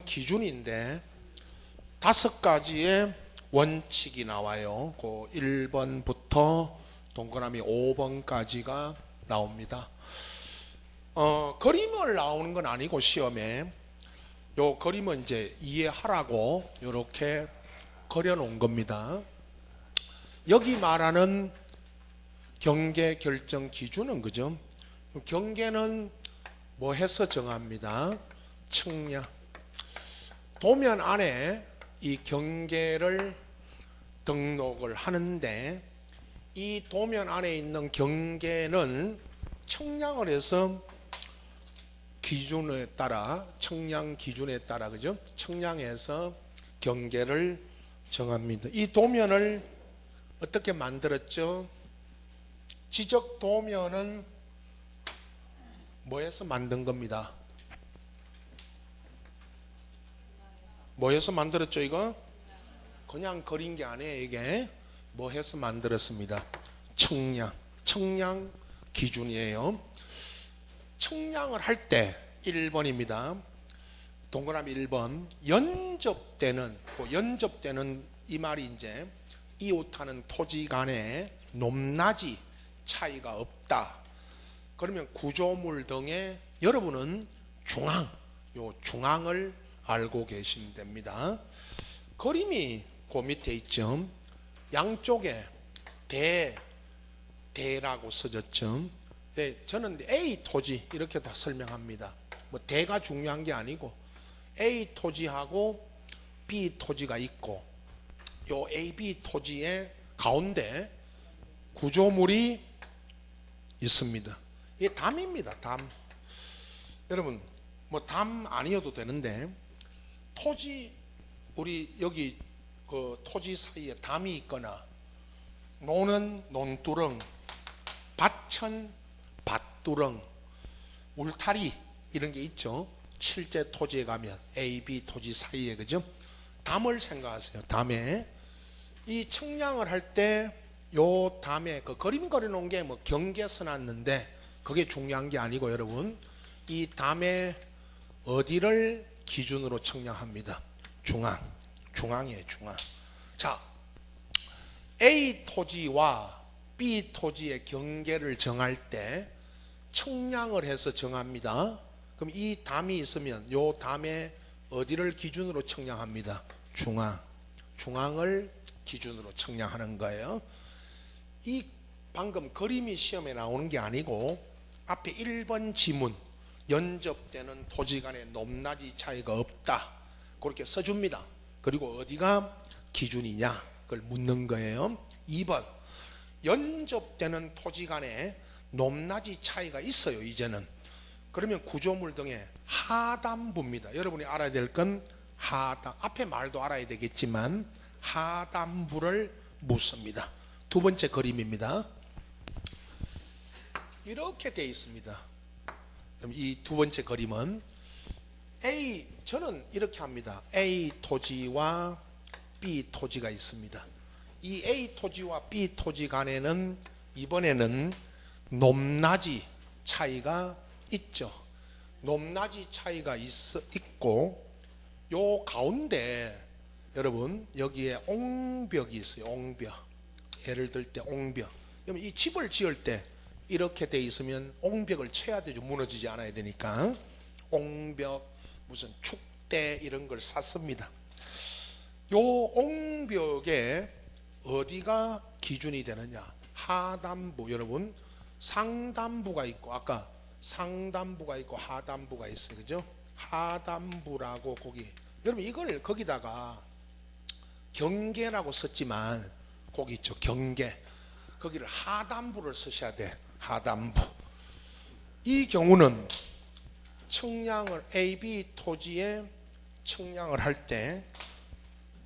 기준인데 5가지의 원칙이 나와요. 그 1번부터 동그라미 5번까지가 나옵니다. 그림을 나오는 건 아니고 시험에 요 그림은 이제 이해하라고 이렇게 그려놓은 겁니다. 여기 말하는 경계 결정 기준은 그죠? 경계는 뭐 해서 정합니다. 측량. 도면 안에 이 경계를 등록을 하는데 이 도면 안에 있는 경계는 측량을 해서 기준에 따라 측량 기준에 따라 그죠? 측량해서 경계를 정합니다. 이 도면을 어떻게 만들었죠? 지적 도면은 뭐해서 만든 겁니다? 뭐해서 만들었죠 이거? 그냥 그린 게 아니에요 이게. 뭐해서 만들었습니다. 측량 기준이에요. 측량을 할 때 1번입니다. 동그라미 1번 연접되는 이 말이 이제 이웃하는 토지 간에 높낮이 차이가 없다. 그러면 구조물 등의 여러분은 중앙을 알고 계시면 됩니다. 그림이 그 밑에 있죠. 양쪽에 대라고 써졌죠. 네, 저는 A 토지 이렇게 다 설명합니다. 뭐 대가 중요한 게 아니고 A 토지하고 B 토지가 있고 요 A, B 토지의 가운데 구조물이 있습니다. 이게 담입니다. 담. 여러분 뭐 담 아니어도 되는데 토지 우리 여기 그 토지 사이에 담이 있거나 노는 논두렁, 밭천 밭두렁, 울타리 이런 게 있죠. 실제 토지에 가면 A, B 토지 사이에 그죠? 담을 생각하세요. 담에 이 측량을 할 때 요 담에 그 그림 그려놓은 게 뭐 경계 써놨는데 그게 중요한 게 아니고 여러분 이 담에 어디를 기준으로 측량합니다. 중앙이에요. 중앙. 자, A 토지와 B 토지의 경계를 정할 때 측량을 해서 정합니다. 그럼 이 담이 있으면 요 담에 어디를 기준으로 측량합니다. 중앙을 기준으로 측량하는 거예요. 이 방금 그림이 시험에 나오는 게 아니고 앞에 1번 지문 연접되는 토지 간의 높낮이 차이가 없다. 그렇게 써줍니다. 그리고 어디가 기준이냐 그걸 묻는 거예요. 2번 연접되는 토지 간에 높낮이 차이가 있어요. 이제는 그러면 구조물 등의 하단부입니다. 여러분이 알아야 될 건 하단, 앞에 말도 알아야 되겠지만 하단부를 묻습니다. 두 번째 그림입니다. 이렇게 되어 있습니다. 그럼 이 두 번째 그림은 A, 저는 이렇게 합니다. A 토지와 B 토지가 있습니다. 이 A 토지와 B 토지 간에는 이번에는 높낮이 차이가 있죠. 높낮이 차이가 있고 요 가운데 여러분 여기에 옹벽이 있어요. 옹벽. 예를 들 때 옹벽. 그러면 이 집을 지을 때 이렇게 돼 있으면 옹벽을 쳐야 되죠. 무너지지 않아야 되니까. 옹벽 무슨 축대 이런 걸 쌌습니다. 요 옹벽에 어디가 기준이 되느냐? 하단부. 여러분 상단부가 있고 아까 상단부가 있고 하단부가 있어요. 그죠? 하단부라고 거기 여러분 이걸 거기다가 경계라고 썼지만 거기 있죠. 경계. 거기를 하단부를 쓰셔야 돼. 하단부. 이 경우는 측량을 A, B 토지에 측량을 할 때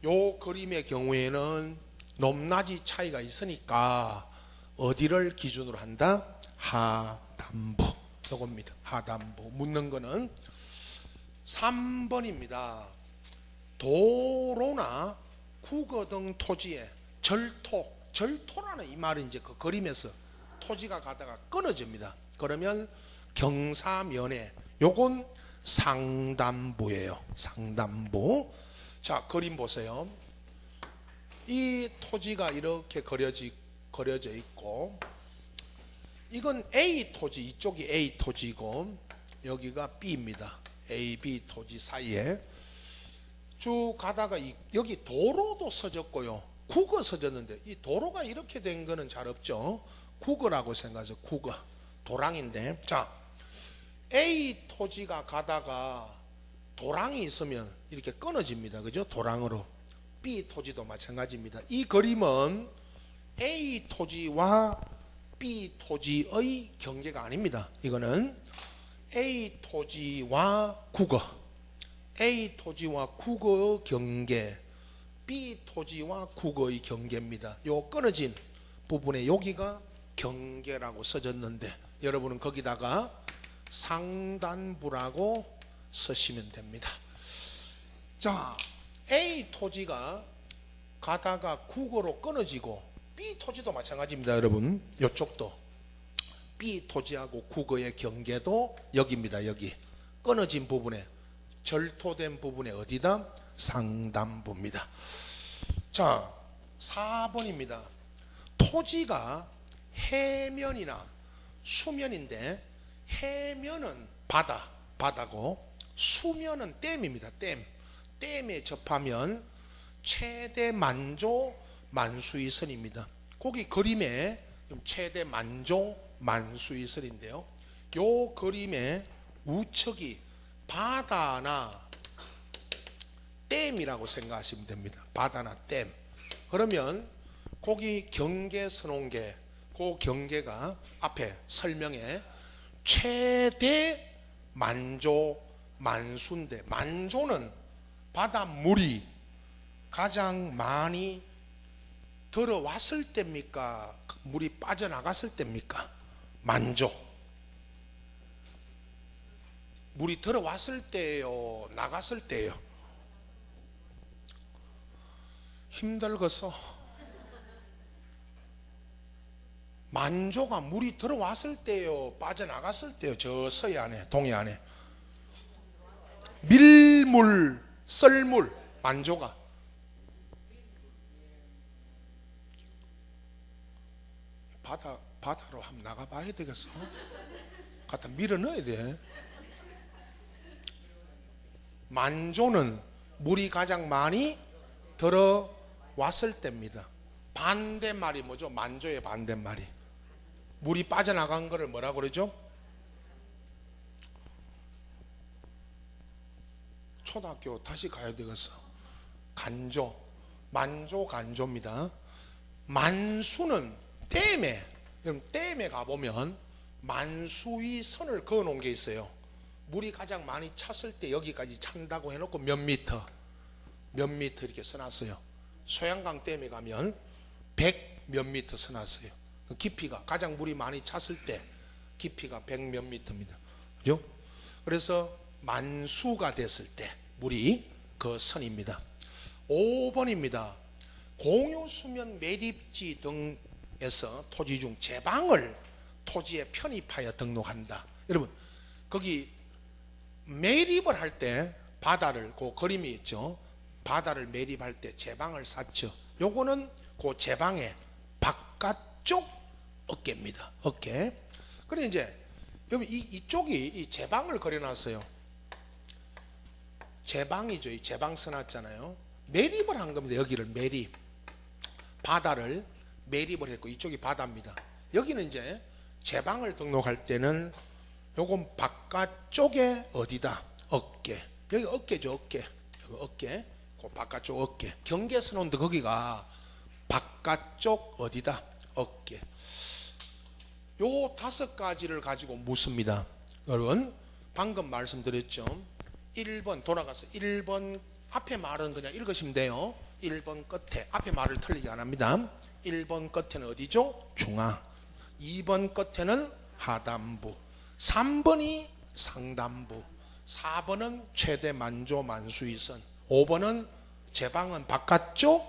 요 그림의 경우에는 높낮이 차이가 있으니까 어디를 기준으로 한다? 하단부. 요겁니다. 하단부. 묻는 거는 3번입니다. 도로나 국어 등 토지에 절토라는 이 말은 이제 그 그림에서 토지가 가다가 끊어집니다. 그러면 경사면에 요건 상단부예요. 상단부. 자, 그림 보세요. 이 토지가 이렇게 그려져 있고, 이건 A 토지, 이쪽이 A 토지고 여기가 B입니다. A, B 토지 사이에 쭉 가다가 여기 도로도 서졌고요, 국어 서졌는데, 이 도로가 이렇게 된 거는 잘 없죠. 국어라고 생각해서 국어, 도랑인데, 자, A 토지가 가다가 도랑이 있으면 이렇게 끊어집니다. 그죠? 도랑으로. B 토지도 마찬가지입니다. 이 그림은 A 토지와 B 토지의 경계가 아닙니다. 이거는 A 토지와 국어, A 토지와 국어의 경계, B 토지와 국어의 경계입니다. 요 끊어진 부분에 여기가 경계라고 써졌는데, 여러분은 거기다가 상단부라고 쓰시면 됩니다. 자, A 토지가 가다가 국어로 끊어지고, B 토지도 마찬가지입니다. 여러분, 이쪽도 B 토지하고 국어의 경계도 여기입니다. 여기 끊어진 부분에, 절토된 부분에 어디다? 상단부입니다. 자, 4번입니다. 토지가 해면이나 수면인데, 해면은 바다고 수면은 댐입니다. 댐에 접하면 최대 만조 만수의 선입니다. 거기 그림에 최대 만조 만수의 선인데요, 요 그림의 우측이 바다나 댐이라고 생각하시면 됩니다. 바다나 댐. 그러면 거기 경계 서놓은 게, 그 경계가 앞에 설명에 최대 만조 만수인데, 만조는 바닷물이 가장 많이 들어왔을 때입니까? 물이 빠져나갔을 때입니까? 만조. 물이 들어왔을 때예요, 나갔을 때예요? 힘들겠어. 만조가 물이 들어왔을 때요, 빠져나갔을 때요? 저 서해안에, 동해안에 밀물, 썰물, 만조가 바다로 한번 나가봐야 되겠어. 갖다 밀어 넣어야 돼. 만조는 물이 가장 많이 들어왔을 때입니다. 반대말이 뭐죠? 만조의 반대말이, 물이 빠져나간 거를 뭐라고 그러죠? 초등학교 다시 가야 되겠어. 간조, 만조, 간조입니다. 만수는 댐에, 그럼 댐에 가보면 만수의 선을 그어 놓은 게 있어요. 물이 가장 많이 찼을 때 여기까지 찬다고 해놓고 몇 미터 이렇게 써놨어요. 소양강 댐에 가면 100 몇 미터 써놨어요. 깊이가, 가장 물이 많이 찼을 때 깊이가 100 몇 미터입니다. 그죠? 그래서 만수가 됐을 때 물이 그 선입니다. 5번입니다. 공유수면 매립지 등에서 토지 중 제방을 토지에 편입하여 등록한다. 여러분, 거기 매립을 할 때 바다를, 그 그림이 있죠. 바다를 매립할 때 제방을 쌓죠. 요거는 그 제방의 바깥쪽 어깨입니다. 어깨. 그래 이제 여기 이쪽이 이 제방을 그려놨어요. 제방이죠. 이 제방 써놨잖아요. 매립을 한 겁니다. 여기를 매립, 바다를 매립을 했고 이쪽이 바다입니다. 여기는 이제 제방을 등록할 때는 요건 바깥쪽에 어디다? 어깨. 여기 어깨죠. 어깨. 여기 어깨. 그 바깥쪽 어깨. 경계 서놓은데 거기가 바깥쪽 어디다? 어깨. 요 5가지를 가지고 묻습니다. 여러분, 방금 말씀드렸죠. 1번 돌아가서 1번 앞에 말은 그냥 읽으시면 돼요. 1번 끝에, 앞에 말을 틀리게 안 합니다. 1번 끝에는 어디죠? 중앙. 2번 끝에는 하단부. 3번이 상단부. 4번은 최대 만조 만수의 선. 5번은 제방은 바깥쪽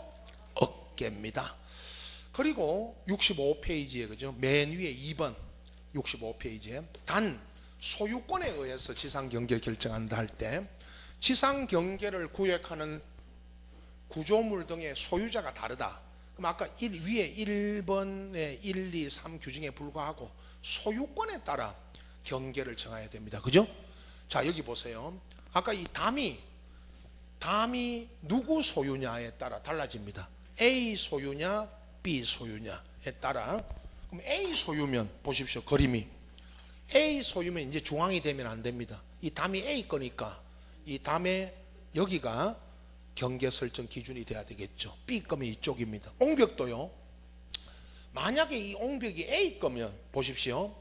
어깨입니다. 그리고 65페이지에, 그죠? 맨 위에 2번 65페이지에 단 소유권에 의해서 지상 경계 결정한다 할 때 지상 경계를 구역하는 구조물 등의 소유자가 다르다. 그럼 아까 위에 1번의 1, 2, 3 규정에 불과하고 소유권에 따라 경계를 정해야 됩니다. 그죠? 자, 여기 보세요. 아까 이 담이 누구 소유냐에 따라 달라집니다. A 소유냐 B 소유냐에 따라. 그럼 A 소유면 보십시오. 그림이 A 소유면 이제 중앙이 되면 안 됩니다. 이 담이 A 거니까 이 담에 여기가 경계 설정 기준이 돼야 되겠죠. B 거면 이쪽입니다. 옹벽도요. 만약에 이 옹벽이 A 거면 보십시오.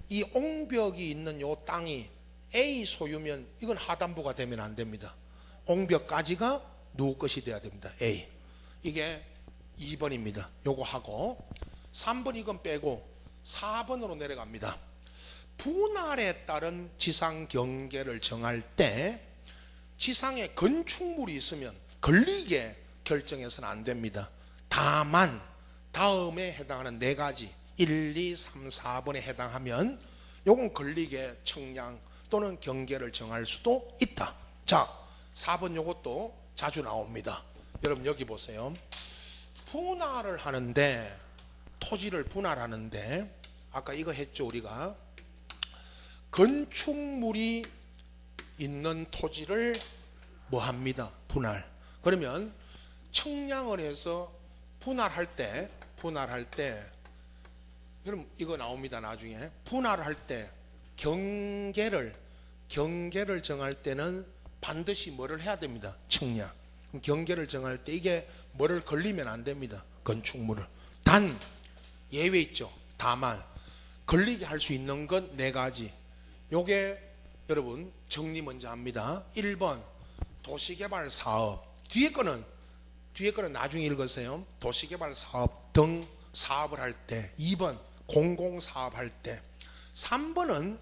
이 옹벽이 있는 요 땅이 A 소유면 이건 하단부가 되면 안 됩니다. 옹벽까지가 누구 것이 돼야 됩니다. A. 이게 2번입니다. 요거 하고 3번 이건 빼고 4번으로 내려갑니다. 분할에 따른 지상 경계를 정할 때 지상에 건축물이 있으면 걸리게 결정해서는 안 됩니다. 다만 다음에 해당하는 4가지 1, 2, 3, 4번에 해당하면 요건 걸리게 청량 또는 경계를 정할 수도 있다. 자, 4번 요것도 자주 나옵니다. 여러분 여기 보세요. 분할을 하는데 토지를 분할하는데 아까 이거 했죠. 우리가 건축물이 있는 토지를 뭐 합니다. 분할. 그러면 청량을 해서 분할할 때 여러분 이거 나옵니다. 나중에 분할할 때 경계를 정할 때는 반드시 뭐를 해야 됩니다. 청량. 경계를 정할 때 이게 뭐를 걸리면 안 됩니다. 건축물을. 단 예외 있죠. 다만 걸리게 할 수 있는 건 4가지. 요게 여러분 정리 먼저 합니다. 1번 도시개발 사업. 뒤에 거는 나중에 읽으세요. 도시개발 사업 등 사업을 할 때. 2번 공공사업 할 때. 3번은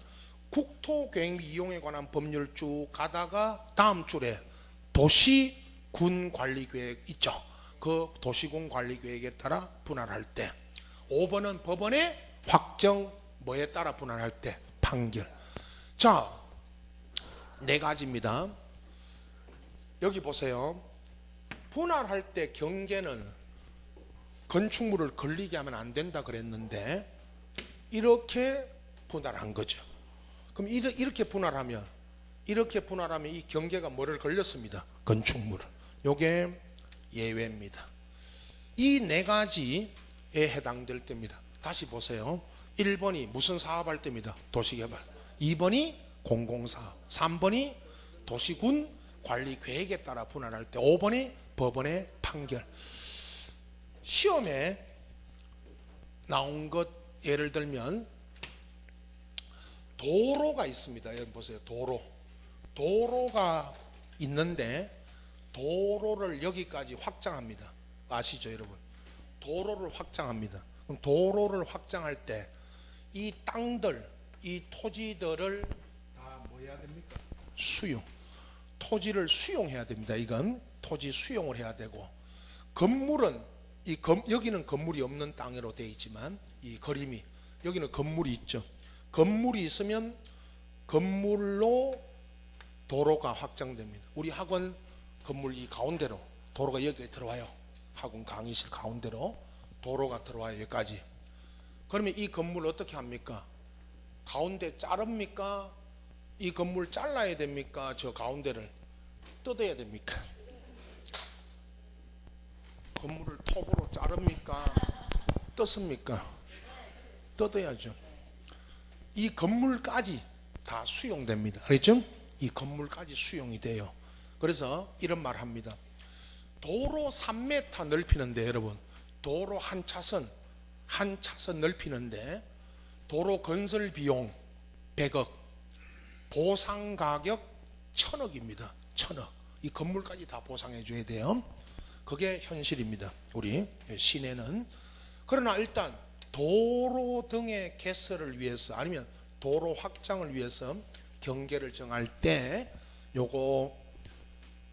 국토계획 및 이용에 관한 법률 쭉 가다가 다음 줄에 도시군관리계획 있죠. 그 도시군관리계획에 따라 분할할 때. 5번은 법원의 확정 뭐에 따라 분할할 때. 판결. 자, 4가지입니다. 여기 보세요. 분할할 때 경계는 건축물을 걸리게 하면 안 된다 그랬는데 이렇게 분할한 거죠. 그럼 이렇게 분할하면 이 경계가 뭐를 걸렸습니다. 건축물을. 요게 예외입니다. 이 4가지에 해당될 때입니다. 다시 보세요. 1번이 무슨 사업할 때입니다. 도시개발. 2번이 공공사업. 3번이 도시군 관리 계획에 따라 분할할 때. 5번이 법원의 판결. 시험에 나온 것 예를 들면 도로가 있습니다. 여러분 보세요. 도로가 있는데 도로를 여기까지 확장합니다. 아시죠, 여러분? 도로를 확장합니다. 그럼 도로를 확장할 때 이 땅들, 이 토지들을 다 뭐 해야 됩니까? 수용. 토지를 수용해야 됩니다. 이건 토지 수용을 해야 되고, 건물은 여기는 건물이 없는 땅으로 되어 있지만 이 그림이 여기는 건물이 있죠. 건물이 있으면 건물로 도로가 확장됩니다. 우리 학원 건물 이 가운데로 도로가 여기에 들어와요. 학원 강의실 가운데로 도로가 들어와요. 여기까지. 그러면 이 건물 어떻게 합니까? 가운데 자릅니까? 이 건물 잘라야 됩니까? 저 가운데를 뜯어야 됩니까? 건물을 톱으로 자릅니까? 뜯습니까? 뜯어야죠. 이 건물까지 다 수용됩니다. 알겠죠? 이 건물까지 수용이 돼요. 그래서 이런 말 합니다. 도로 3m 넓히는데 여러분, 도로 한 차선 넓히는데 도로 건설 비용 100억, 보상 가격 1000억입니다. 1000억. 이 건물까지 다 보상해 줘야 돼요. 그게 현실입니다. 우리 시내는. 그러나 일단 도로 등의 개설을 위해서 아니면 도로 확장을 위해서 경계를 정할 때 요거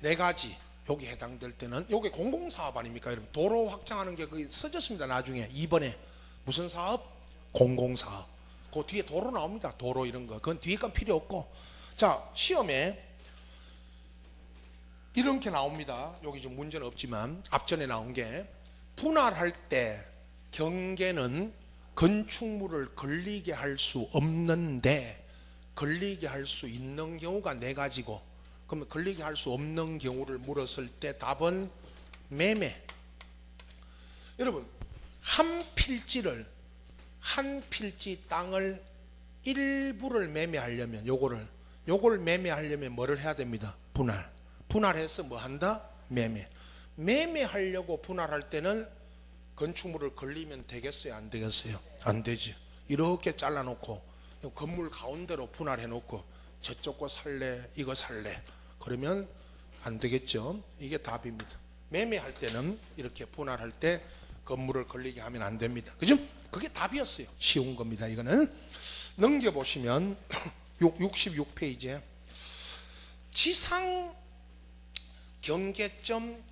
4가지 여기 해당될 때는 요게 공공사업 아닙니까? 여러분 도로 확장하는 게 거기 써졌습니다. 나중에 2번에 무슨 사업? 공공사업. 그 뒤에 도로 나옵니다. 도로 이런 거. 그건 뒤에 건 필요 없고. 자, 시험에 이렇게 나옵니다. 여기 좀 문제는 없지만 앞전에 나온 게 분할할 때 경계는 건축물을 걸리게 할 수 없는데 걸리게 할 수 있는 경우가 네 가지고, 그러면 걸리게 할 수 없는 경우를 물었을 때 답은 매매. 여러분, 한 필지 땅을 일부를 매매하려면 요걸 매매하려면 뭐를 해야 됩니다? 분할해서 뭐 한다? 매매하려고 분할할 때는 건축물을 걸리면 되겠어요? 안 되겠어요? 안 되지. 이렇게 잘라놓고 건물 가운데로 분할해 놓고 저쪽 거 살래 이거 살래 그러면 안 되겠죠. 이게 답입니다. 매매할 때는 이렇게 분할할 때 건물을 걸리게 하면 안 됩니다. 그죠? 그게 답이었어요. 쉬운 겁니다. 이거는 넘겨보시면 66페이지에 지상 경계점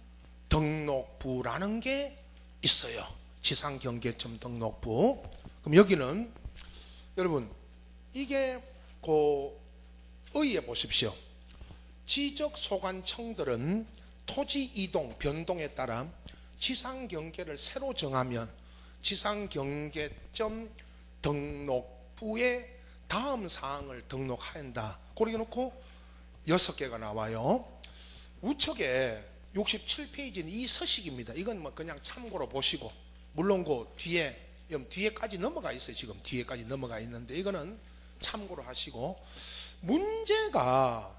등록부라는 게 있어요. 지상 경계점 등록부. 그럼 여기는 여러분 이게 의에 보십시오. 지적소관청들은 토지 이동, 변동에 따라 지상 경계를 새로 정하면 지상 경계점 등록부에 다음 사항을 등록한다. 그렇게 놓고 6개가 나와요. 우측에 67페이지는 이 서식입니다. 이건 뭐 그냥 참고로 보시고, 물론 그 뒤에까지 넘어가 있어요. 지금 뒤에까지 넘어가 있는데 이거는 참고로 하시고, 문제가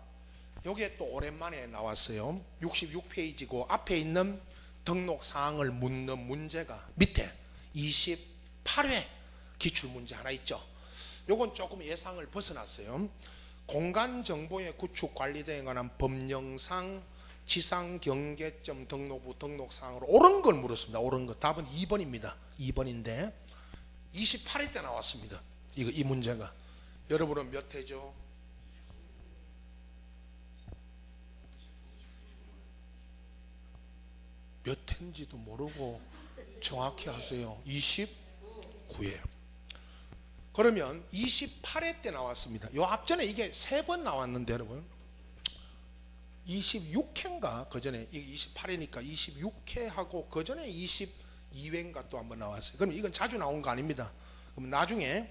여기에 또 오랜만에 나왔어요. 66페이지고 앞에 있는 등록 사항을 묻는 문제가 밑에 28회 기출문제 하나 있죠. 요건 조금 예상을 벗어났어요. 공간정보의 구축 관리 등에 관한 법령상 지상 경계점 등록부 등록사항으로 옳은 걸 물었습니다. 옳은 것. 답은 2번입니다. 2번인데 28회 때 나왔습니다. 이 문제가. 여러분은 몇 회죠? 몇 회인지도 모르고 정확히 하세요. 29회. 그러면 28회 때 나왔습니다. 요 앞전에 이게 3번 나왔는데 여러분 26회인가 그 전에 28회니까 26회하고 그 전에 22회인가 또 한번 나왔어요. 그럼 이건 자주 나온 거 아닙니다. 그럼 나중에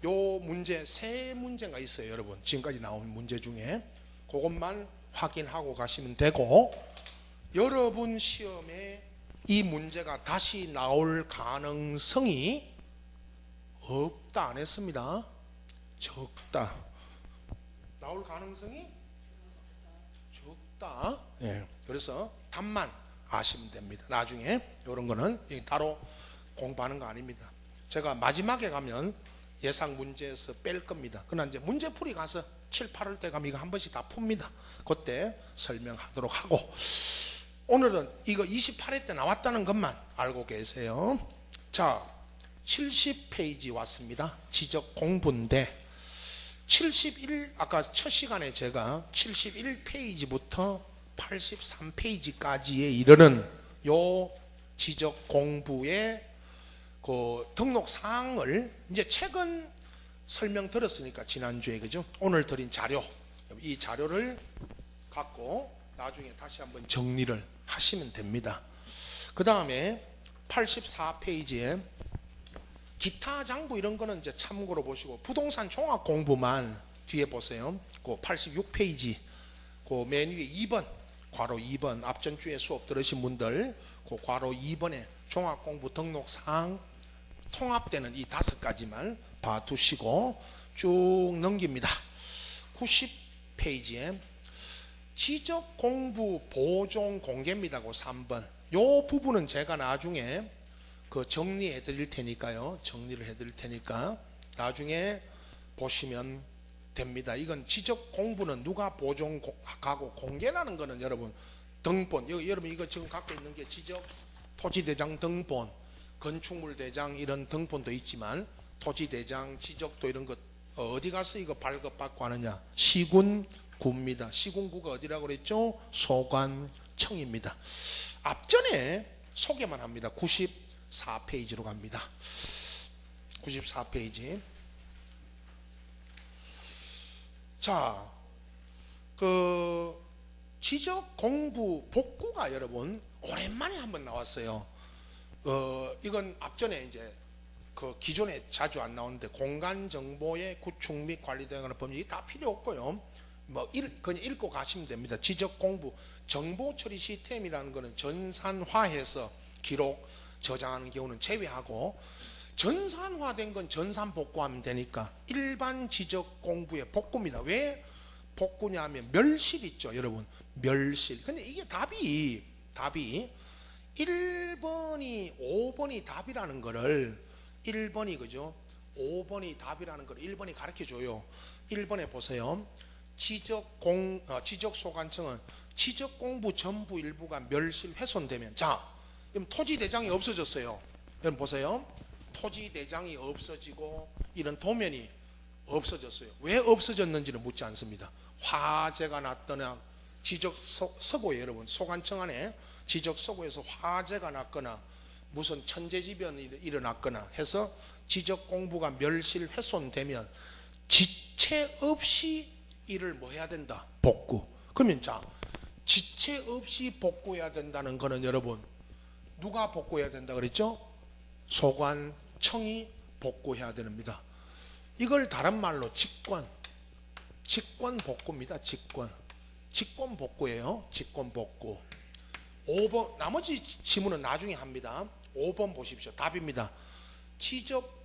요 문제 3문제가 있어요. 여러분 지금까지 나온 문제 중에 그것만 확인하고 가시면 되고, 여러분 시험에 이 문제가 다시 나올 가능성이 없다 안 했습니다. 적다. 나올 가능성이 적다. 예. 그래서 답만 아시면 됩니다. 나중에 이런 거는 따로 공부하는 거 아닙니다. 제가 마지막에 가면 예상 문제에서 뺄 겁니다. 그러나 이제 문제풀이 가서 7, 8월 때 가면 이거 한 번씩 다 풉니다. 그때 설명하도록 하고, 오늘은 이거 28회 때 나왔다는 것만 알고 계세요. 자, 70페이지 왔습니다. 지적 공부인데 71, 아까 첫 시간에 제가 71페이지부터 83페이지까지에 이르는 요 지적 공부의 그 등록 사항을 이제 최근 설명 들었으니까 지난주에, 그죠? 오늘 드린 자료, 이 자료를 갖고 나중에 다시 한번 정리를 하시면 됩니다. 그 다음에 84페이지에 기타 장부 이런 거는 이제 참고로 보시고, 부동산 종합 공부만 뒤에 보세요. 그 86페이지 그 맨 위에 2번 괄호 2번 앞전 주에 수업 들으신 분들 그 괄호 2번에 종합 공부 등록 사항 통합되는 이 5가지만 봐두시고 쭉 넘깁니다. 90페이지에 지적 공부 보존 공개입니다. 그 3번. 요 부분은 제가 나중에 그 정리해 드릴 테니까요. 정리를 해 드릴 테니까 나중에 보시면 됩니다. 이건 지적 공부는 누가 보존하고 공개라는 거는 여러분 등본, 여러분 이거 지금 갖고 있는 게 지적 토지대장 등본, 건축물대장 이런 등본도 있지만 토지대장, 지적도 이런 거 어디 가서 이거 발급받고 하느냐? 시군구입니다. 시군구가 어디라고 그랬죠? 소관청입니다. 앞전에 소개만 합니다. 94페이지로 갑니다. 94페이지. 자, 그 지적 공부 복구가 여러분 오랜만에 한번 나왔어요. 이건 앞전에 이제 그 기존에 자주 안 나오는데 공간 정보의 구축 및 관리 등하는 법률이 다 필요 없고요. 뭐 그냥 읽고 가시면 됩니다. 지적 공부 정보 처리 시스템이라는 거는 전산화해서 기록 저장하는 경우는 제외하고, 전산화된 건 전산 복구하면 되니까 일반 지적 공부의 복구입니다. 왜 복구냐면 멸실 있죠, 여러분. 멸실. 근데 이게 답이 1번이 5번이 답이라는 거를 1번이 그죠? 5번이 답이라는 걸 1번이 가르쳐 줘요. 1번에 보세요. 지적 소관청은 지적 공부 전부 일부가 멸실 훼손되면, 자, 그럼 토지 대장이 없어졌어요. 여러분 보세요. 토지 대장이 없어지고 이런 도면이 없어졌어요. 왜 없어졌는지는 묻지 않습니다. 화재가 났거나 지적 서고에, 여러분 소관청 안에 지적 서고에서 화재가 났거나 무슨 천재지변이 일어났거나 해서 지적 공부가 멸실 훼손되면 지체 없이 이를 뭐 해야 된다? 복구. 그러면 자, 지체 없이 복구해야 된다는 거는 여러분 누가 복구해야 된다 그랬죠? 소관청이 복구해야 됩니다. 이걸 다른 말로 직권 복구입니다. 직권 복구예요. 직권 복구. 5번 나머지 지문은 나중에 합니다. 5번 보십시오. 답입니다. 지적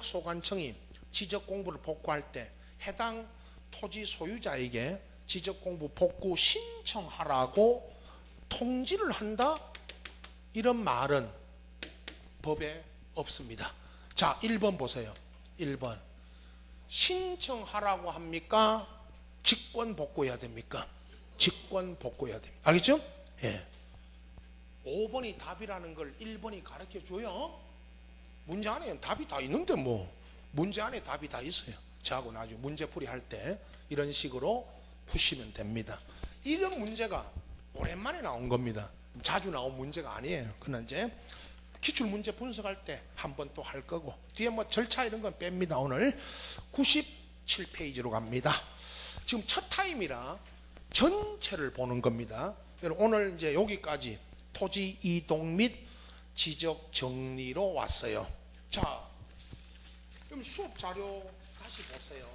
소관청이 지적 공부를 복구할 때 해당 토지 소유자에게 지적 공부 복구 신청하라고 통지를 한다? 이런 말은 법에 없습니다. 자, 1번 보세요. 1번. 신청하라고 합니까? 직권 복구해야 됩니까? 직권 복구해야 됩니다. 알겠죠? 예. 5번이 답이라는 걸 1번이 가르쳐 줘요. 문제 안에 답이 다 있는데 뭐 문제 안에 답이 다 있어요. 저하고 나중에 문제풀이 할 때 이런 식으로 푸시면 됩니다. 이런 문제가 오랜만에 나온 겁니다. 자주 나온 문제가 아니에요. 그러나 이제 기출문제 분석할 때 한 번 또 할 거고, 뒤에 뭐 절차 이런 건 뺍니다. 오늘 97페이지로 갑니다. 지금 첫 타임이라 전체를 보는 겁니다. 오늘 이제 여기까지 토지 이동 및 지적 정리로 왔어요. 자, 그럼 수업 자료 다시 보세요.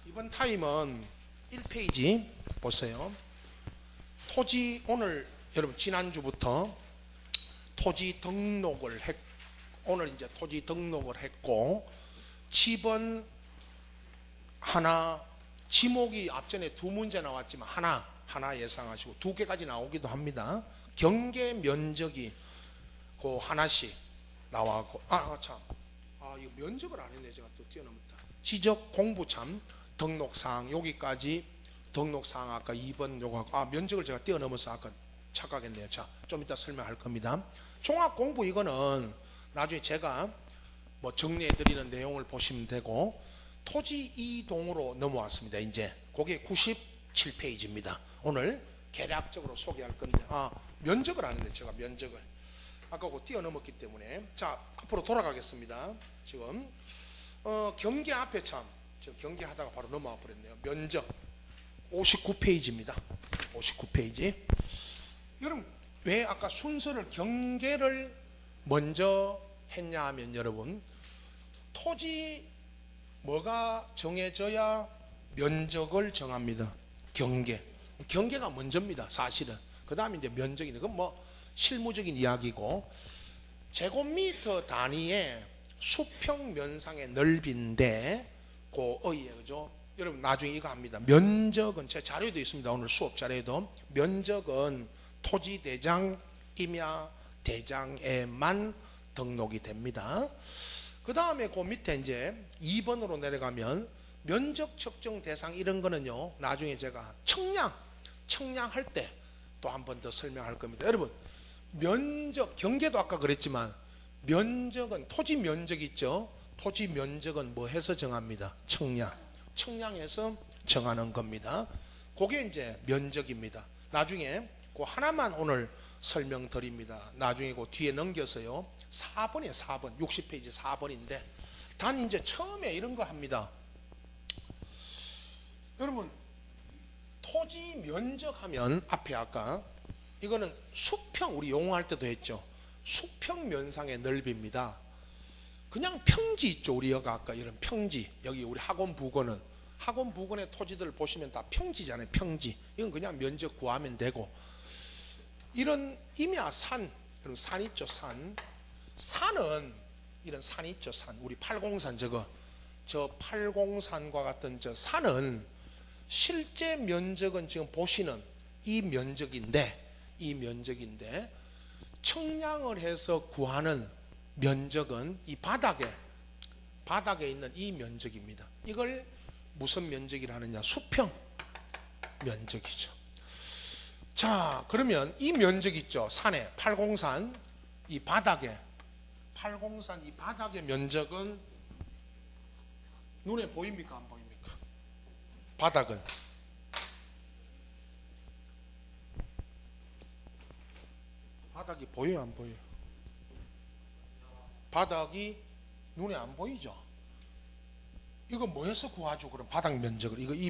이번 타임은 1페이지 보세요. 토지, 오늘 여러분 지난주부터 토지 등록을 오늘 이제 토지 등록을 했고, 집은 하나, 지목이 앞전에 2문제 나왔지만 하나 예상하시고 2개까지 나오기도 합니다. 경계 면적이 그 하나씩 나와고, 이거 면적을 안 했네. 제가 또 뛰어넘었다. 지적 공부참 등록사항 여기까지 등록사항 아까 2번 요거 면적을 제가 뛰어넘어서 아까 착각했네요. 자, 좀 이따 설명할 겁니다. 종합공부 이거는 나중에 제가 뭐 정리해 드리는 내용을 보시면 되고, 토지 이동으로 넘어왔습니다. 이제 그게 97페이지입니다. 오늘 개략적으로 소개할 건데, 면적을 안 했네. 제가 면적을 아까 그거 뛰어넘었기 때문에. 자, 앞으로 돌아가겠습니다. 지금 경계 앞에 지금 경계하다가 바로 넘어와 버렸네요. 면적 59페이지입니다. 59페이지. 여러분 왜 아까 순서를 경계를 먼저 했냐 하면, 여러분 토지 뭐가 정해져야 면적을 정합니다. 경계가 먼저입니다. 사실은. 그 다음에 이제 면적인데, 그건 뭐 실무적인 이야기고, 제곱미터 단위의 수평 면상의 넓이인데 그 의의에, 그죠? 여러분 나중에 이거 합니다. 면적은 제 자료에도 있습니다. 오늘 수업 자료에도 면적은 토지 대장, 임야 대장에만 등록이 됩니다. 그 다음에 그 밑에 이제 2번으로 내려가면 면적 측정 대상 이런 거는요, 나중에 제가 청량할 때 또 한 번 더 설명할 겁니다. 여러분 면적, 경계도 아까 그랬지만 면적은 토지 면적 있죠. 토지 면적은 뭐 해서 정합니다? 청량해서 정하는 겁니다. 그게 이제 면적입니다. 나중에 그 하나만 오늘 설명드립니다. 나중에 그 뒤에 넘겨서요. 4번이에요. 4번. 60페이지 4번인데 단 이제 처음에 이런 거 합니다. 여러분 토지 면적하면 앞에 아까 이거는 수평, 우리 용어할 때도 했죠. 수평 면상의 넓이입니다. 그냥 평지 있죠. 우리가 아까 이런 평지, 여기 우리 학원 부근은 학원 부근의 토지들 보시면 다 평지잖아요. 평지. 이건 그냥 면적 구하면 되고, 이런 임야산, 이런 산 있죠. 산은 이런 산 있죠. 산, 우리 팔공산, 저 팔공산과 같은 저 산은 실제 면적은 지금 보시는 이 면적인데 청량을 해서 구하는 면적은 이 바닥에 있는 이 면적입니다. 이걸 무슨 면적이라 하느냐? 수평 면적이죠. 자, 그러면 이 면적 있죠. 산에 팔공산 이 바닥에 면적은 눈에 보입니까? 안 보입니까? 바닥은 바닥이 보여요? 안 보여요? 바닥이 눈에 안 보이죠? 이거 뭐 해서 구하죠? 그럼 바닥 면적을, 이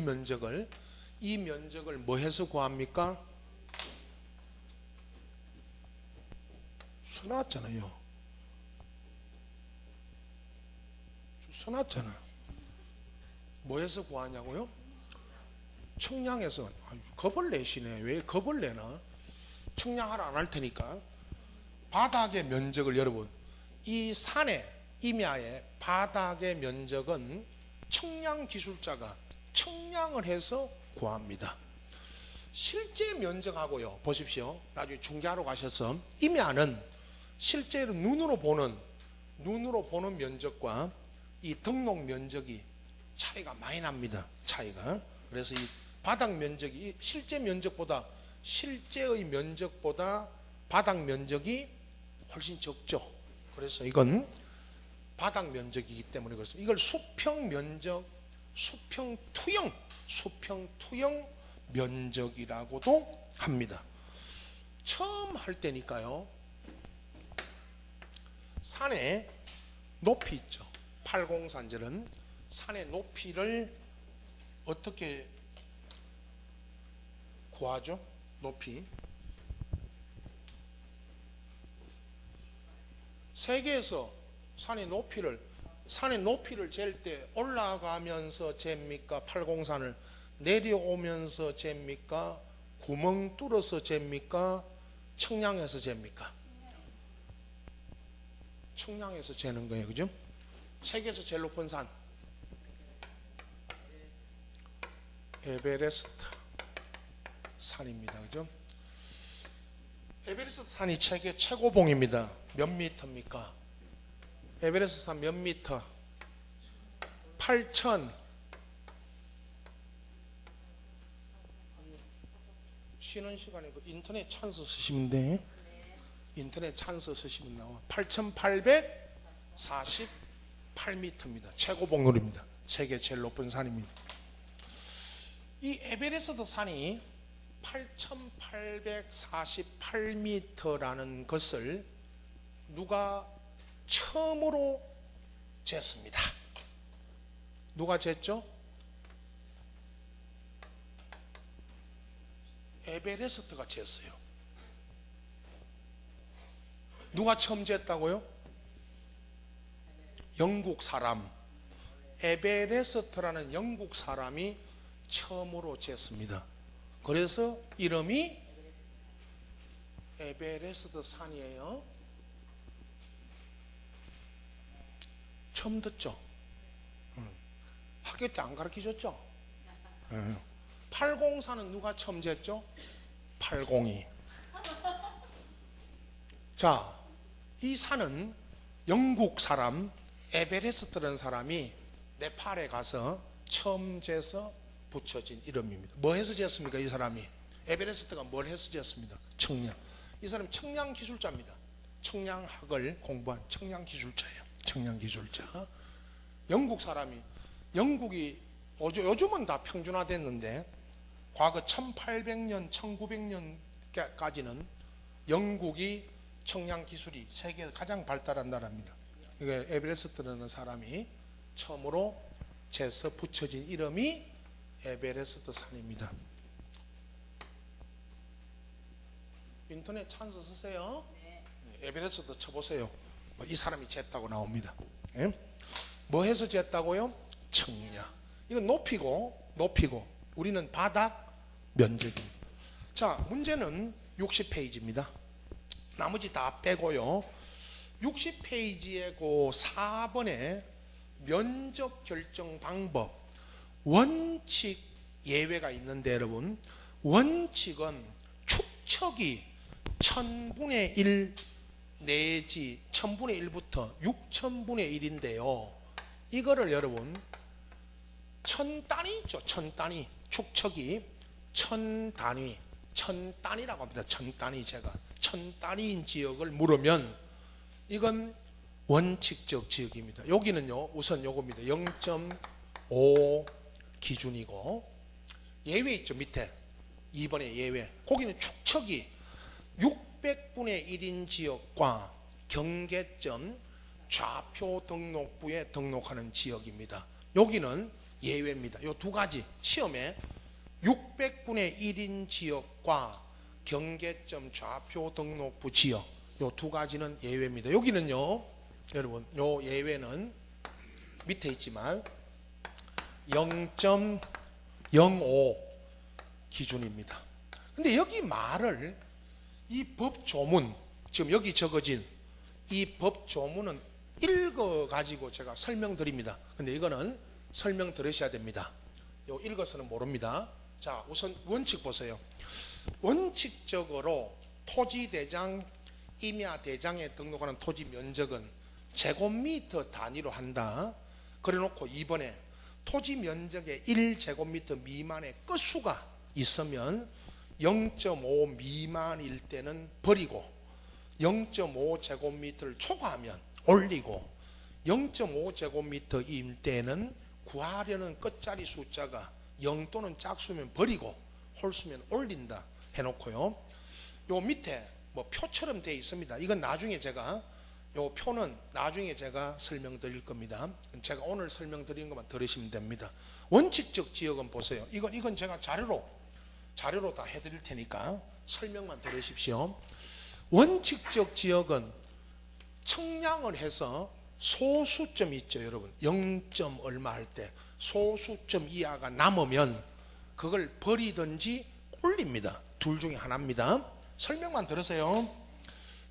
면적을 뭐 해서 구합니까? 써놨잖아요. 써놨잖아. 뭐 해서 구하냐고요? 청량해서. 겁을 내시네. 왜 겁을 내나? 청량하라 안 할 테니까. 바닥의 면적을, 여러분, 이 산의 임야의 바닥의 면적은 청량 기술자가 청량을 해서 구합니다. 실제 면적하고요, 보십시오. 나중에 중개하러 가셔서 임야는 실제로 눈으로 보는 면적과 이 등록 면적이 차이가 많이 납니다. 차이가. 그래서 이 바닥 면적이 실제의 면적보다 바닥 면적이 훨씬 적죠. 그래서 이건 바닥 면적이기 때문에 그렇습니다. 이걸 수평 면적, 수평 투영 면적이라고도 합니다. 처음 할 때니까요, 산의 높이 있죠. 팔공산절은 산의 높이를 어떻게 구하죠? 높이. 세계에서 산의 높이를 잴 때 올라가면서 잽니까? 팔공산을 내려오면서 잽니까? 구멍 뚫어서 잽니까? 청량해서 잽니까? 청량해서 재는 거예요. 그죠? 세계에서 제일 높은 산 에베레스트 산입니다. 그죠? 에베레스트 산이 세계 최고봉입니다. 몇 미터입니까? 에베레스트 산 몇 미터? 8,000. 쉬는 시간에 인터넷 찬스 쓰시면 돼. 인터넷 찬스 쓰시면 나와. 8,848m입니다. 최고봉률입니다. 세계 제일 높은 산입니다. 이 에베레스트 산이 8,848m라는 것을 누가 처음으로 쟀습니다. 누가 쟀죠? 에베레스트가 쟀어요. 누가 처음 쟀다고요? 영국 사람, 에베레스트라는 영국 사람이 처음으로 쟀습니다. 그래서 이름이 에베레스트 산이에요. 처음 듣죠? 학교 때 안 가르쳐줬죠? 팔공산은 누가 처음 쟀죠? 802. 자, 이 산은 영국 사람 에베레스트라는 사람이 네팔에 가서 처음 재서 붙여진 이름입니다. 뭐 해서 쟀습니까? 이 사람이 에베레스트가 뭘 해서 쟀습니다. 청량. 이 사람이 청량 기술자입니다. 청량학을 공부한 청량 기술자예요. 청량 기술자. 영국 사람이, 영국이 요즘은 다 평준화됐는데 과거 1800년, 1900년까지는 영국이 청량 기술이 세계에서 가장 발달한 나라입니다. 에베레스트라는 사람이 처음으로 재서 붙여진 이름이 에베레스트 산입니다. 인터넷 찬스 쓰세요. 에베레스트 쳐보세요. 이 사람이 쟀다고 나옵니다. 예? 뭐 해서 쟀다고요? 청량. 이건 높이고 우리는 바닥 면적입니다. 자, 문제는 60페이지입니다. 나머지 다 빼고요. 60페이지에 그 4번에 면적 결정 방법 원칙 예외가 있는데 여러분, 원칙은 축척이 1000분의 1 내지 1000분의 1부터 6000분의 1인데요. 이거를 여러분 1000단위 있죠. 1000단위. 축척이 1000단위. 1000단위라고 합니다. 1000단위. 제가 1000단위인 지역을 물으면 이건 원칙적 지역입니다. 여기는요, 우선 요겁니다. 0.5 기준이고, 예외 있죠, 밑에 2번에 예외. 거기는 축척이 600분의 1인 지역과 경계점 좌표 등록부에 등록하는 지역입니다. 여기는 예외입니다. 요 두 가지 시험에 600분의 1인 지역과 경계점 좌표 등록부 지역, 요 두 가지는 예외입니다. 여기는요, 여러분, 요 예외는 밑에 있지만 0.05 기준입니다. 근데 여기 말을 이 법조문, 지금 여기 적어진 이 법조문은 읽어 가지고 제가 설명드립니다. 근데 이거는 설명 들으셔야 됩니다. 요 읽어서는 모릅니다. 자, 우선 원칙 보세요. 원칙적으로 토지대장, 임야대장에 등록하는 토지 면적은 제곱미터 단위로 한다. 그래 놓고 2번에 토지 면적의 1제곱미터 미만의 끝수가 있으면 0.5 미만일 때는 버리고 0.5제곱미터를 초과하면 올리고 0.5제곱미터일 때는 구하려는 끝자리 숫자가 0 또는 짝수면 버리고 홀수면 올린다 해놓고요. 요 밑에 뭐 표처럼 되어 있습니다. 이건 나중에 제가, 요 표는 나중에 제가 설명드릴 겁니다. 제가 오늘 설명드린 것만 들으시면 됩니다. 원칙적 지역은 보세요. 이건 제가 자료로 다 해드릴 테니까 설명만 들으십시오. 원칙적 지역은 청량을 해서 소수점 있죠, 여러분. 0. 얼마 할 때 소수점 이하가 남으면 그걸 버리든지 올립니다. 둘 중에 하나입니다. 설명만 들으세요.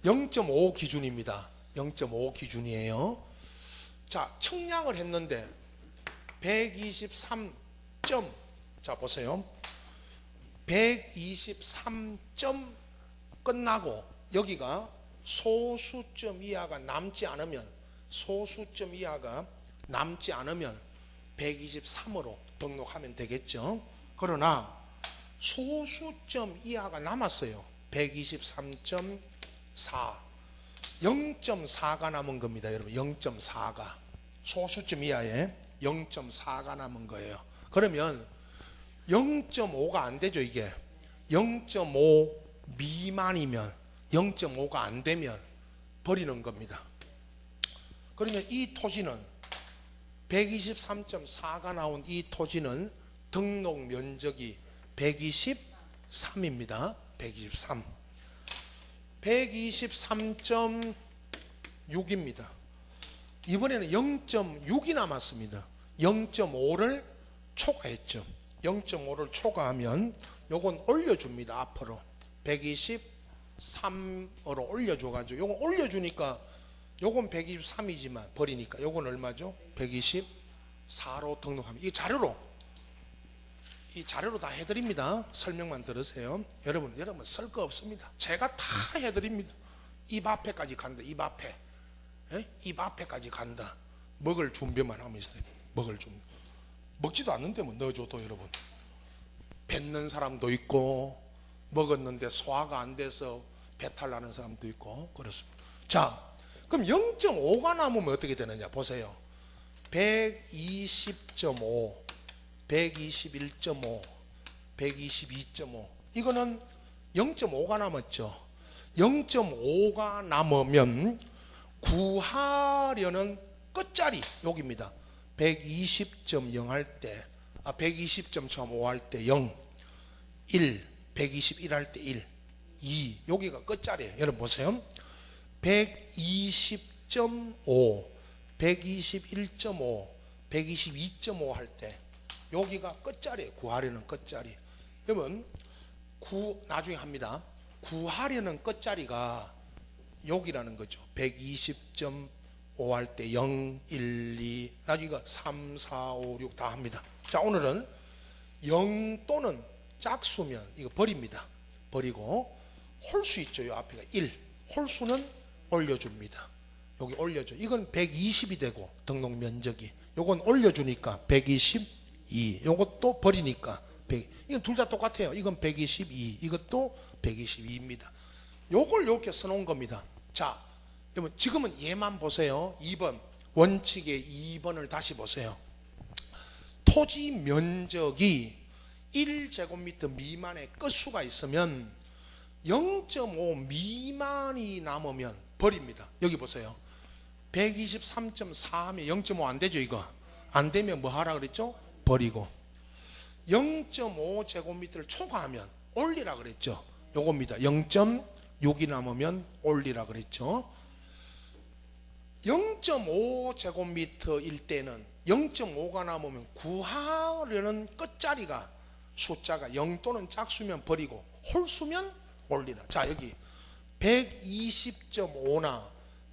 0.5 기준입니다. 0.5 기준이에요. 자, 청량을 했는데 123. 자, 보세요. 123점 끝나고 여기가 소수점 이하가 남지 않으면 123으로 등록하면 되겠죠. 그러나 소수점 이하가 남았어요. 123.4. 0.4가 남은 겁니다, 여러분. 0.4가 소수점 이하에 0.4가 남은 거예요. 그러면 0.5가 안 되죠. 이게 0.5 미만이면 0.5가 안 되면 버리는 겁니다. 그러면 이 토지는 123.4가 나온 이 토지는 등록 면적이 123입니다. 123. 123.6입니다. 이번에는 0.6이 남았습니다. 0.5를 초과했죠. 0.5를 초과하면 요건 올려줍니다. 앞으로 123으로 올려줘가지고 요건 올려주니까 요건 123이지만 버리니까 요건 얼마죠? 124로 등록합니다. 이 자료로 다 해드립니다. 설명만 들으세요. 여러분 쓸 거 없습니다. 제가 다 해드립니다. 입 앞에까지 간다. 입 앞에. 에? 입 앞에까지 간다. 먹을 준비만 하면 있어요. 먹을 준비. 먹지도 않는데 뭐 넣어줘도 여러분. 뱉는 사람도 있고 먹었는데 소화가 안 돼서 배탈 나는 사람도 있고 그렇습니다. 자, 그럼 0.5가 남으면 어떻게 되느냐 보세요. 120.5, 121.5, 122.5. 이거는 0.5가 남았죠. 0.5가 남으면 구하려는 끝자리 여기입니다. 120.0 할 때 120.5 할 때 0, 1, 121 할 때 1, 2 여기가 끝자리예요. 여러분 보세요. 120.5, 121.5, 122.5 할 때 여기가 끝자리예요. 구하려는 끝자리. 여러분 나중에 합니다. 구하려는 끝자리가 여기라는 거죠. 120.5 할 때 0, 1, 2 나중에 3, 4, 5, 6 다 합니다. 자, 오늘은 0 또는 짝수면 이거 버립니다. 버리고 홀수 있죠. 요 앞에가 1. 홀수는 올려줍니다. 여기 올려줘. 이건 120이 되고 등록 면적이 요건 올려주니까 122. 요것도 버리니까 100. 이건 둘 다 똑같아요. 이건 122. 이것도 122입니다. 요걸 이렇게 써놓은 겁니다. 자, 여러분 지금은 얘만 보세요. 2번 원칙의 2번을 다시 보세요. 토지 면적이 1제곱미터 미만의 끝수가 있으면 0.5 미만이 남으면 버립니다. 여기 보세요. 123.4 하면 0.5 안 되죠. 이거 안 되면 뭐 하라 그랬죠? 버리고 0.5 제곱미터를 초과하면 올리라 그랬죠. 요겁니다. 0.6이 남으면 올리라 그랬죠. 0.5 제곱미터일 때는 0.5가 남으면 구하려는 끝자리가 숫자가 0 또는 짝수면 버리고 홀수면 올리라. 자, 여기 120.5나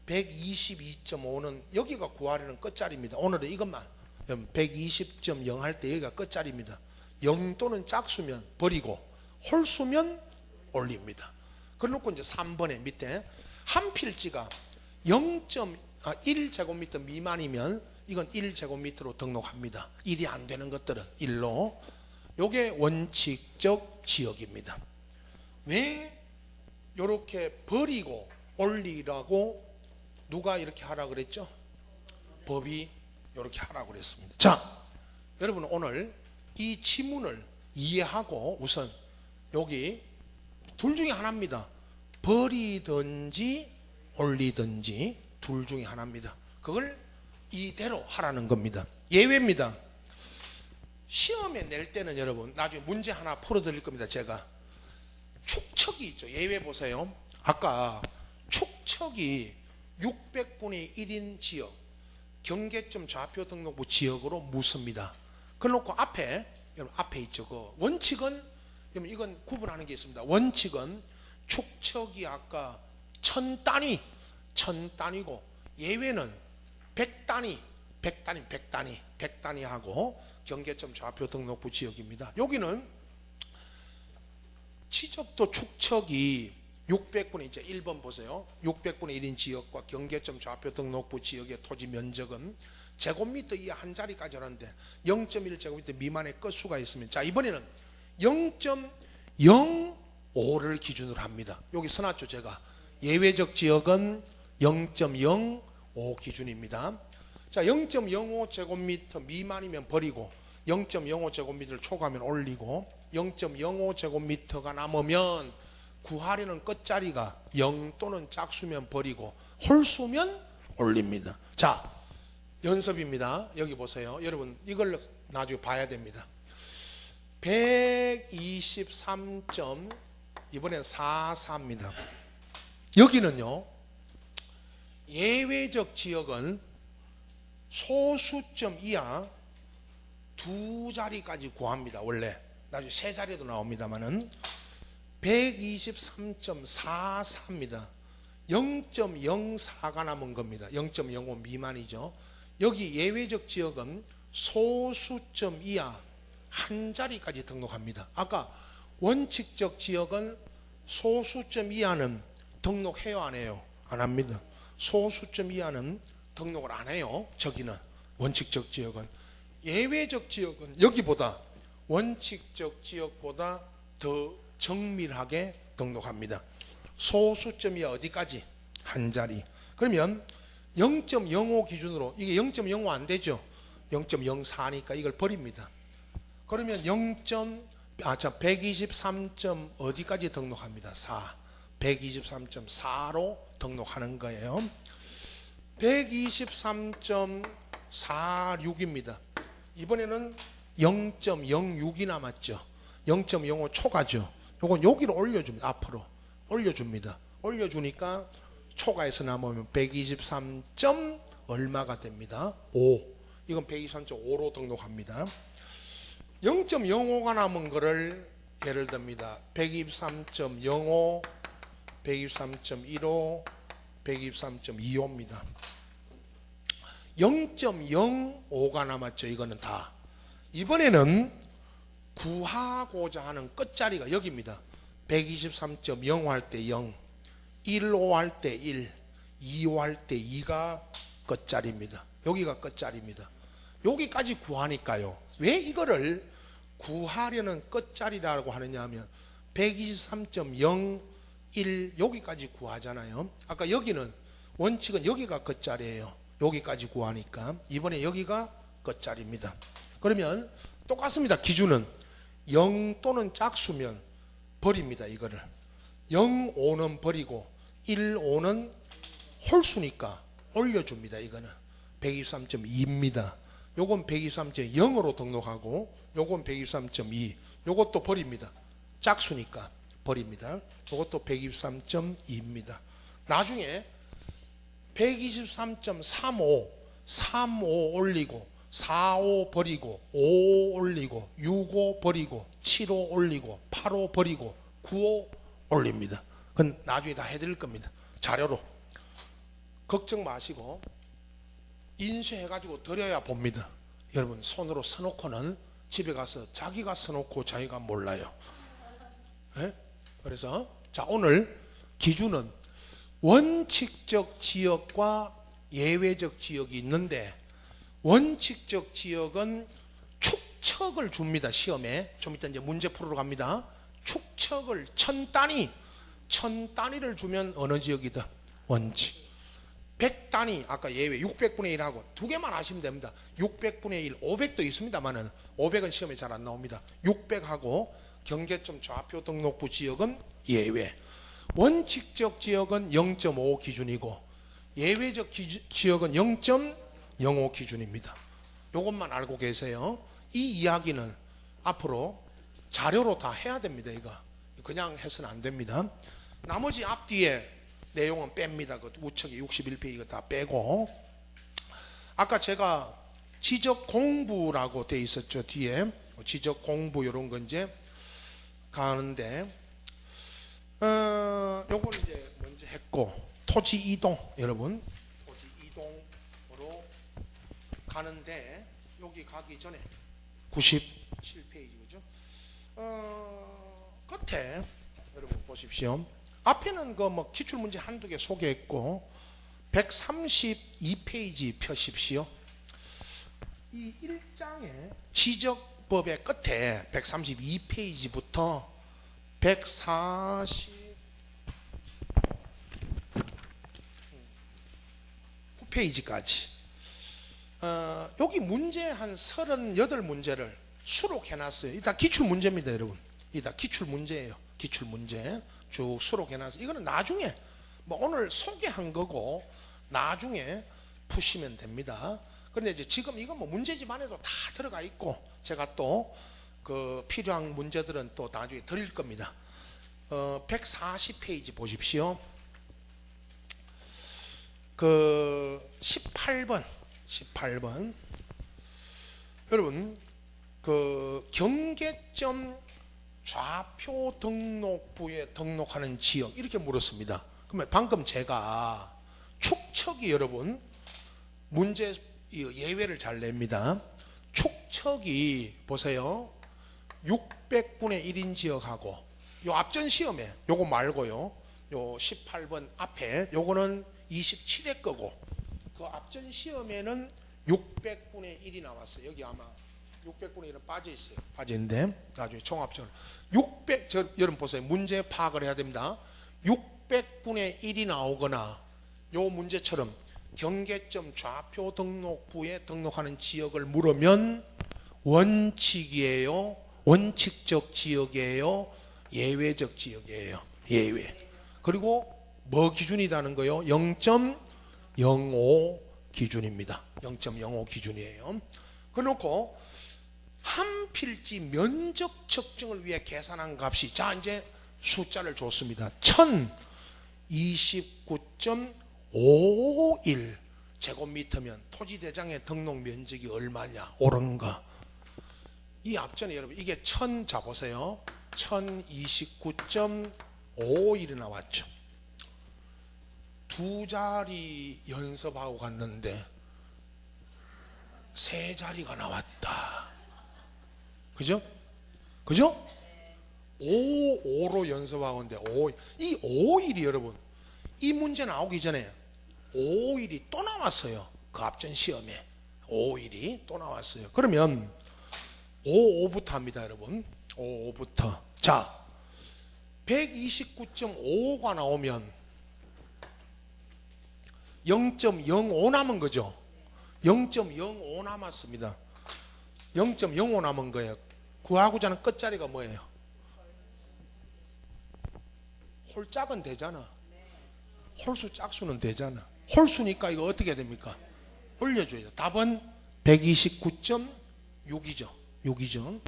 122.5는 여기가 구하려는 끝자리입니다. 오늘은 이것만 120.0 할 때 여기가 끝자리입니다. 0 또는 짝수면 버리고 홀수면 올립니다. 그래놓고 이제 3번에 밑에 한 필지가 0.1제곱미터 미만이면 이건 1제곱미터로 등록합니다. 1이 안 되는 것들은 1로. 요게 원칙적 지역입니다. 왜 이렇게 버리고 올리라고 누가 이렇게 하라 그랬죠? 법이 이렇게 하라고 그랬습니다. 자, 여러분 오늘 이 지문을 이해하고 우선 여기 둘 중에 하나입니다. 버리든지 올리든지 둘 중에 하나입니다. 그걸 이대로 하라는 겁니다. 예외입니다. 시험에 낼 때는 여러분 나중에 문제 하나 풀어드릴 겁니다. 제가 축척이 있죠. 예외 보세요. 아까 축척이 600분의 1인 지역 경계점 좌표 등록부 지역으로 묻습니다. 그래놓고 앞에 여러분 앞에 있죠. 그 원칙은 여러분 이건 구분하는 게 있습니다. 원칙은 축척이 아까 1000단위고 예외는 100단위 하고 경계점 좌표 등록부 지역입니다. 여기는 지적도 축척이 600분의 이제 1번 보세요. 600분의 1인 지역과 경계점 좌표 등록부 지역의 토지 면적은 제곱미터 이하 한 자리까지 하는데 0.1제곱미터 미만의 끝수가 있으면 자 이번에는 0.05를 기준으로 합니다. 여기 써놨죠. 제가 예외적 지역은 0.05 기준입니다. 자 0.05제곱미터 미만이면 버리고 0.05제곱미터를 초과하면 올리고 0.05제곱미터가 남으면 구하려는 끝자리가 0 또는 짝수면 버리고 홀수면 올립니다. 자 연습입니다. 여기 보세요. 여러분 이걸 나중에 봐야 됩니다. 123. 이번엔 44입니다. 여기는요 예외적 지역은 소수점 이하 두 자리까지 구합니다. 원래 나중에 세 자리도 나옵니다만은 123.44입니다. 0.04가 남은 겁니다. 0.05 미만이죠. 여기 예외적 지역은 소수점 이하 한 자리까지 등록합니다. 아까 원칙적 지역은 소수점 이하는 등록해요 안 해요? 안 합니다. 소수점 이하는 등록을 안 해요. 저기는 원칙적 지역은. 예외적 지역은 여기보다 원칙적 지역보다 더 정밀하게 등록합니다. 소수점 이하 어디까지? 한 자리. 그러면 0.05 기준으로 이게 0.05 안 되죠. 0.04니까 이걸 버립니다. 그러면 123. 어디까지 등록합니다. 4. 123.4로 등록하는 거예요. 123.46입니다. 이번에는 0.06이 남았죠. 0.05 초과죠. 요건 여기로 올려줍니다. 앞으로 올려줍니다. 올려주니까 초과해서 남으면 123. 얼마가 됩니다. 5. 이건 123.5로 등록합니다. 0.05가 남은 거를 예를 듭니다. 123.05, 123.15, 123.25입니다. 0.05가 남았죠. 이거는 다. 이번에는 구하고자 하는 끝자리가 여기입니다. 123.05 할 때 0, 15 할 때 1, 25 할 때 2가 끝자리입니다. 여기가 끝자리입니다. 여기까지 구하니까요. 왜 이거를 구하려는 끝자리라고 하느냐 하면 123.01 여기까지 구하잖아요. 아까 여기는 원칙은 여기가 끝자리예요. 여기까지 구하니까 이번에 여기가 끝자리입니다. 그러면 똑같습니다. 기준은 0 또는 짝수면 버립니다. 이거를 0, 5는 버리고 1, 5는 홀수니까 올려줍니다. 이거는 123.2입니다. 요건 123.0으로 등록하고 요건 123.2. 요것도 버립니다. 짝수니까 버립니다. 요것도 123.2입니다. 나중에 123.35 35 올리고 45 버리고 5 올리고 65 버리고 75 올리고 85 버리고 95 올립니다. 그건 나중에 다 해드릴 겁니다. 자료로. 걱정 마시고 인쇄해가지고 드려야 봅니다. 여러분 손으로 써놓고는 집에 가서 자기가 써놓고 자기가 몰라요. 네? 그래서 자 오늘 기준은 원칙적 지역과 예외적 지역이 있는데 원칙적 지역은 축척을 줍니다. 시험에 좀 이따 이제 문제 풀으러 갑니다. 축척을 1000단위를 주면 어느 지역이든 원칙. 100단위 아까 예외 600분의 1하고 두 개만 아시면 됩니다. 600분의 1 500도 있습니다만은 500은 시험에 잘 안 나옵니다. 600하고 경계점 좌표 등록부 지역은 예외. 원칙적 지역은 0.5 기준이고 예외적 지역은 0.05 기준입니다. 이것만 알고 계세요. 이 이야기는 앞으로 자료로 다 해야 됩니다. 이거 그냥 해서는 안 됩니다. 나머지 앞뒤에 내용은 뺍니다. 그 우측에 61페이지 다 빼고 아까 제가 지적 공부라고 돼 있었죠. 뒤에 지적 공부 이런 거 이제 가는데 요걸 이제 먼저 했고 토지 이동 여러분 토지 이동으로 가는데 여기 가기 전에 97페이지 그죠? 끝에 여러분 보십시오. 앞에는 그 뭐 기출문제 한두 개 소개했고 132페이지 펴십시오. 이 1장의 지적법의 끝에 132페이지부터 149페이지까지 여기 문제 한 38문제를 수록해놨어요. 이다 기출문제입니다. 여러분 이다 기출문제예요. 기출문제 쭉 수록해놨어요. 이거는 나중에 뭐 오늘 소개한 거고 나중에 푸시면 됩니다. 그런데 이제 지금 이건 뭐 문제집안 에도 다 들어가 있고 제가 또 그 필요한 문제들은 또 나중에 드릴 겁니다. 140페이지 보십시오. 그 18번 여러분 그 경계점 좌표 등록부에 등록하는 지역 이렇게 물었습니다. 그러면 방금 제가 축척이 여러분 문제 예외를 잘 냅니다. 축척이 보세요. 600분의 1인 지역하고 요 앞전 시험에 요거 말고요. 요 18번 앞에 요거는 27회 거고 그 앞전 시험에는 600분의 1이 나왔어요. 여기 아마 600분의 1은 빠져 있어요. 빠져 있는데 나중에 총합적으로 600 여러분 보세요. 문제 파악을 해야 됩니다. 600분의 1이 나오거나 요 문제처럼 경계점 좌표 등록부에 등록하는 지역을 물으면 원칙이에요. 원칙적 지역이에요. 예외적 지역이에요. 예외. 그리고 뭐 기준이라는 거요? 0.05 기준입니다. 0.05 기준이에요. 그래놓고 한 필지 면적 측정을 위해 계산한 값이, 자 이제 숫자를 줬습니다. 1029.51 제곱미터면 토지대장의 등록 면적이 얼마냐? 옳은가? 이 앞전에 여러분 이게 1000, 자 보세요. 1029.51이 나왔죠. 두 자리 연습하고 갔는데 세 자리가 나왔다. 그죠? 그죠? 5로 연습하고 있는데 이 51이 여러분 이 문제 나오기 전에 51이 또 나왔어요. 그 앞전 시험에 51이 또 나왔어요. 그러면 55부터 합니다, 여러분. 55부터. 자, 129.55가 나오면 0.05 남은 거죠. 0.05 남았습니다. 0.05 남은 거예요. 구하고자 하는 끝자리가 뭐예요? 홀짝은 되잖아. 홀수 짝수는 되잖아. 홀수니까 이거 어떻게 됩니까? 올려줘야 돼요. 답은 129.6이죠. 6이죠.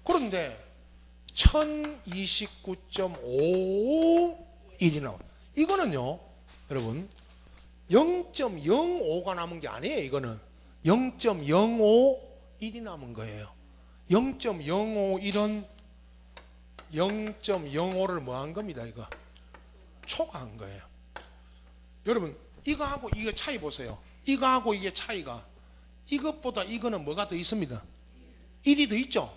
그런데 1029.51이 나와. 이거는요, 여러분 0.05가 남은 게 아니에요. 이거는 0.051이 남은 거예요. 0.051은 0.05를 뭐 한 겁니다. 이거 초과한 거예요. 여러분 이거하고 이거 차이 보세요. 이거하고 이게 차이가, 이것보다 이거는 뭐가 더 있습니다. 1이 더 있죠.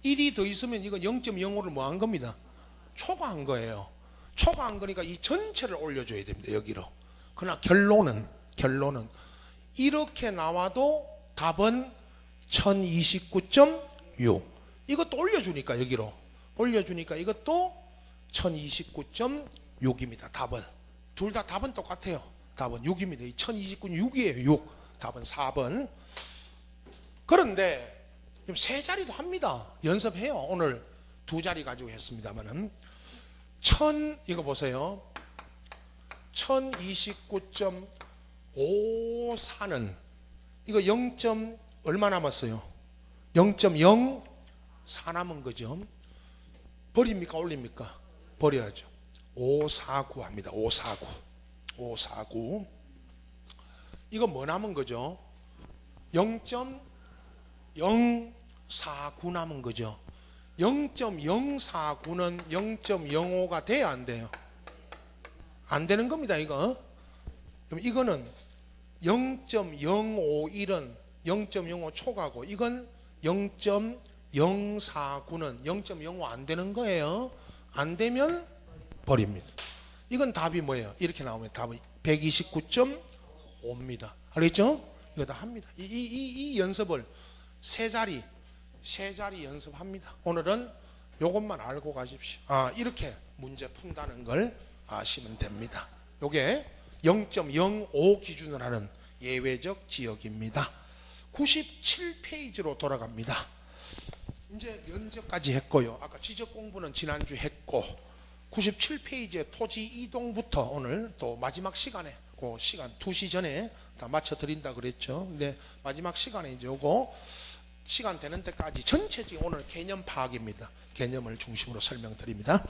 1이 더 있으면 이거 0.05를 뭐 한 겁니다. 초과한 거예요. 초과한 거니까 이 전체를 올려줘야 됩니다. 여기로. 그러나 결론은 이렇게 나와도 답은 1029.6. 이것도 올려주니까 여기로 올려주니까 이것도 1029.6입니다. 답은 둘 다 답은 똑같아요. 답은 6입니다. 이 1029.6이에요. 6. 답은 4번. 그런데 세 자리도 합니다. 연습해요. 오늘 두 자리 가지고 했습니다만은 이거 보세요. 1029.54는 이거 0. 얼마 남았어요? 0.04 남은 거죠. 버립니까? 올립니까? 버려야죠. 549 합니다. 549. 이거 뭐 남은 거죠? 0.049 남은 거죠. 0.049는 0.05가 돼야 안 돼요? 안 되는 겁니다. 이거. 그럼 이거는 0.051은 0.05 초과고, 이건 0.049는 0.05 안 되는 거예요. 안 되면 버립니다. 이건 답이 뭐예요? 이렇게 나오면 답은 129.5입니다. 알겠죠? 이거 다 합니다. 이 연습을 세 자리 연습합니다. 오늘은 요것만 알고 가십시오. 이렇게 문제 푼다는 걸 아시면 됩니다. 요게 0.05 기준으로 하는 예외적 지역입니다. 97페이지로 돌아갑니다. 이제 면적까지 했고요. 아까 지적 공부는 지난주 했고, 97페이지에 토지 이동부터 오늘 또 마지막 시간에, 그 시간 2시 전에 다 맞춰 드린다 그랬죠. 근데 마지막 시간에 이제 요거 시간 되는 데까지 전체적인 오늘 개념 파악입니다. 개념을 중심으로 설명드립니다.